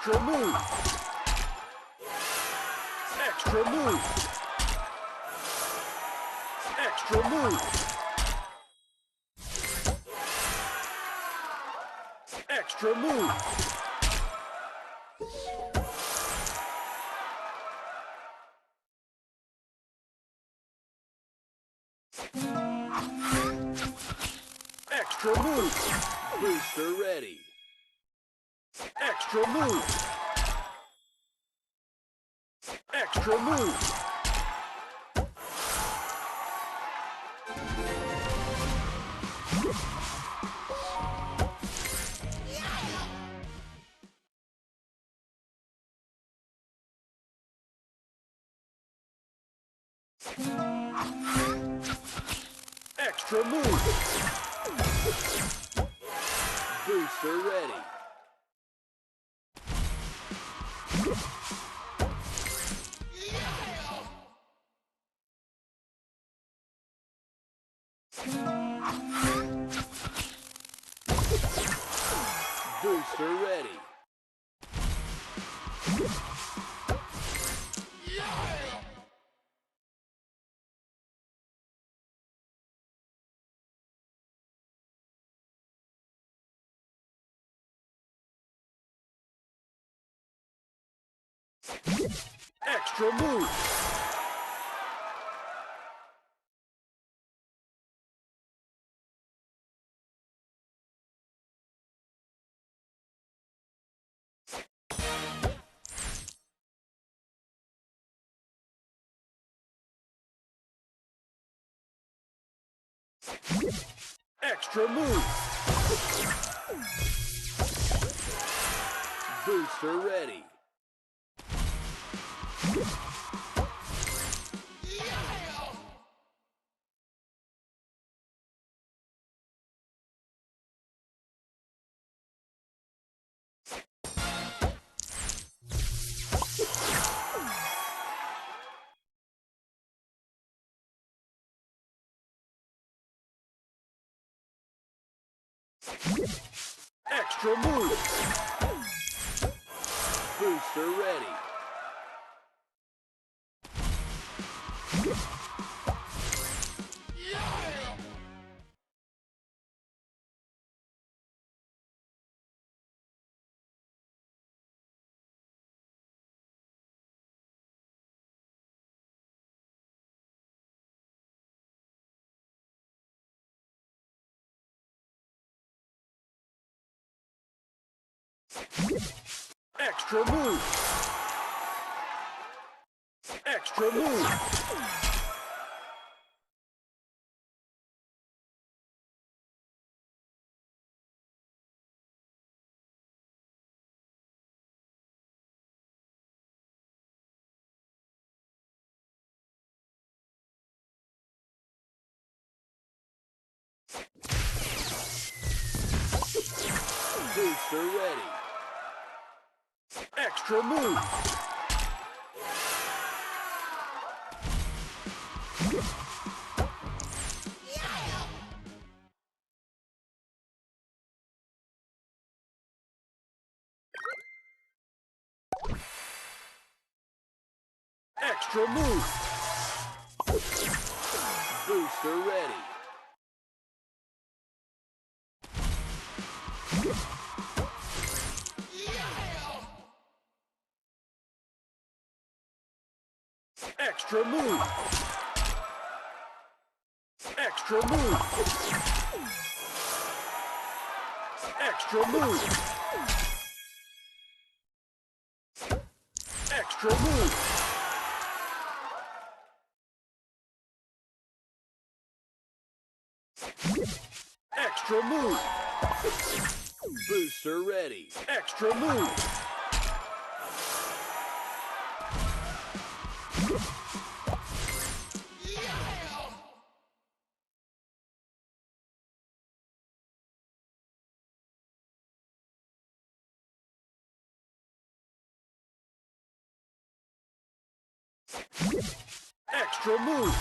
Extra move. Extra move. Extra move. Extra move. Extra move. Booster ready. Extra move. Extra move. Extra move. Booster ready. Booster ready. Extra move. Extra move. Booster ready. Extra move. Booster ready. Extra move. Extra move. Booster ready. Extra move. Extra move. Booster ready. Extra move. Extra move. Extra move. Extra move. Extra move. Booster ready. Extra move. Extra move.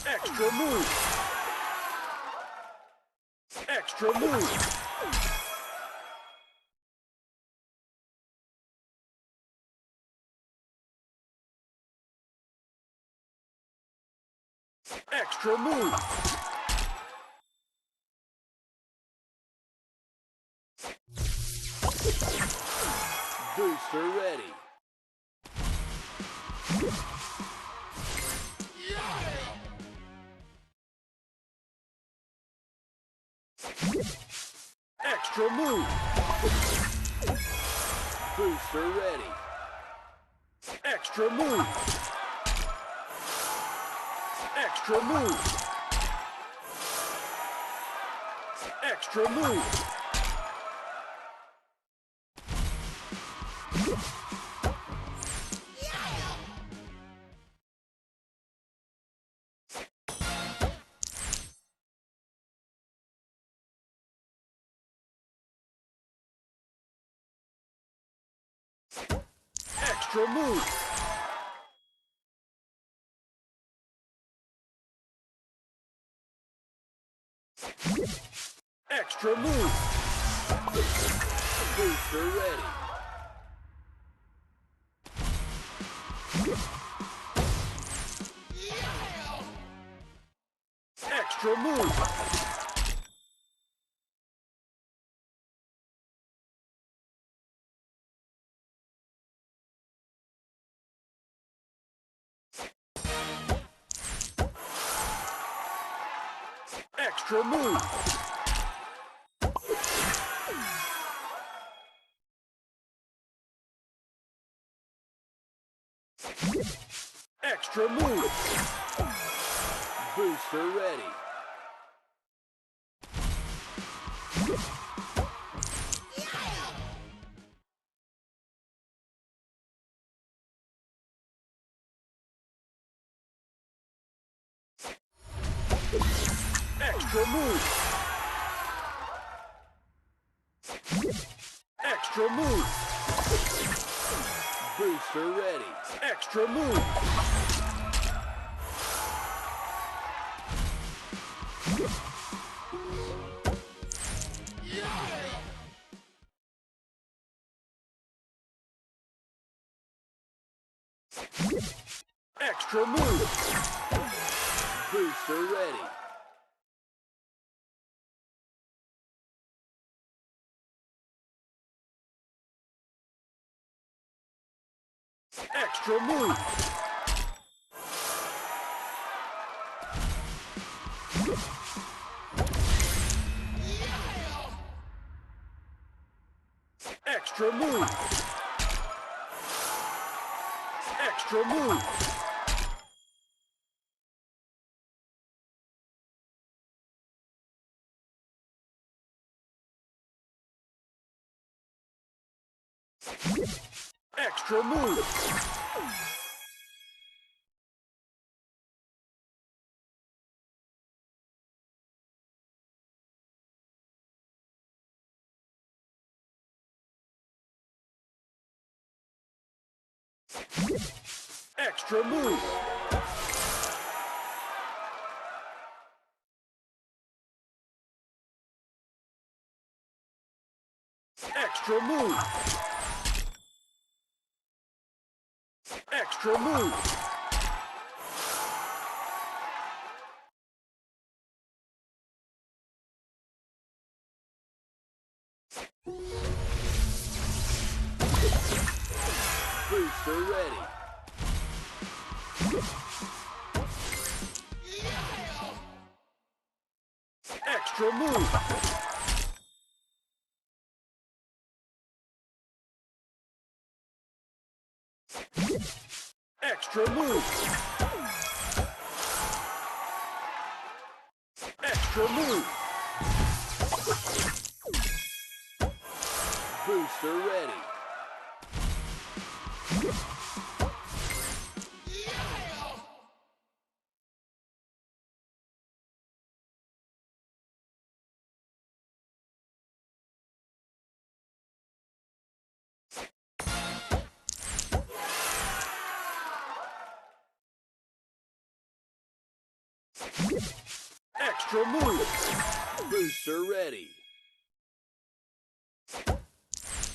Extra move. Extra move. Extra move. Booster ready. Extra move. Booster ready. Extra move. Extra move. Extra move. Extra move. Extra move. Booster ready. Extra move. Extra move. Extra move. Booster ready. Extra move. Extra move. Booster ready. Extra move. Extra move. Booster ready. Extra move. Extra move. Extra move. Extra move. Extra move. Extra move. Extra move. Booster ready. Extra move. Extra move. Extra move. Booster ready. Extra move. Booster ready.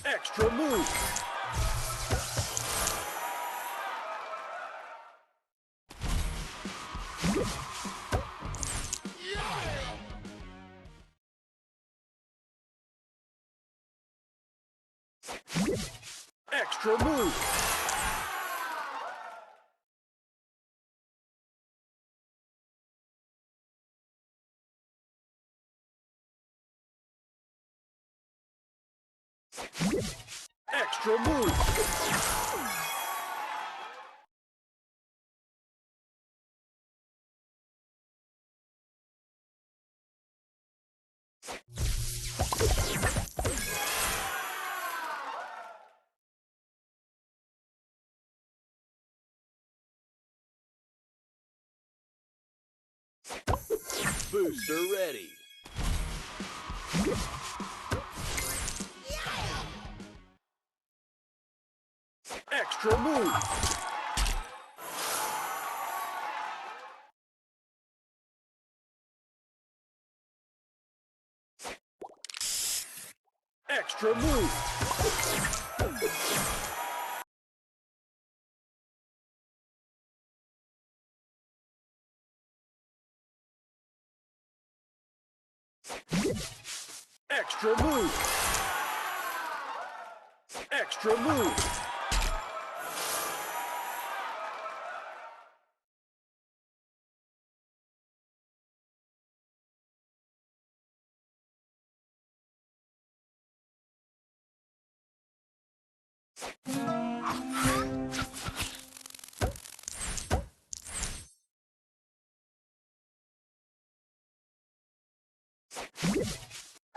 Extra move. Extra move. Extra move. Booster ready. Extra move. Extra move. Extra move. Extra move.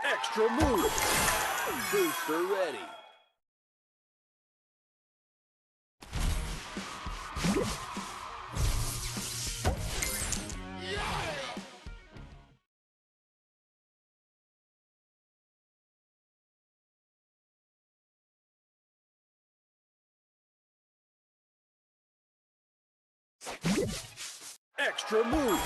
Extra move. Booster ready. Extra move.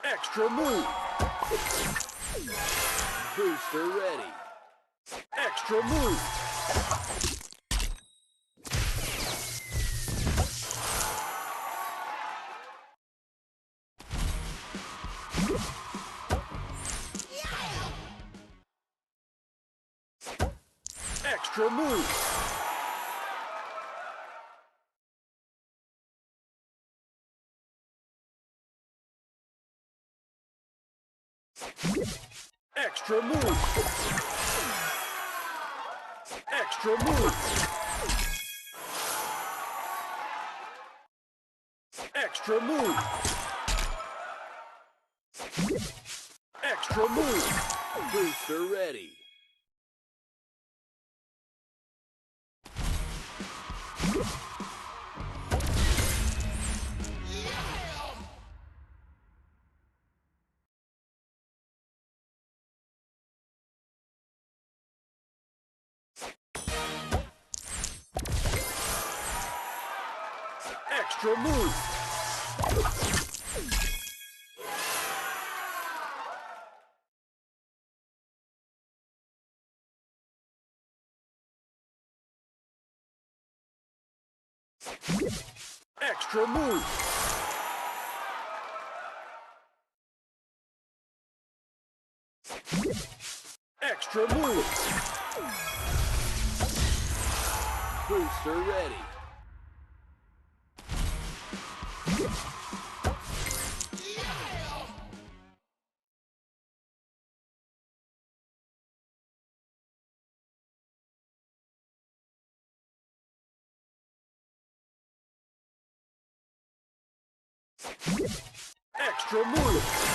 Extra move. Booster ready. Extra move. Extra move. Extra move. Extra move. Extra move. Extra move. Booster ready. Extra move. Extra move. Extra move. Booster ready. Extra move.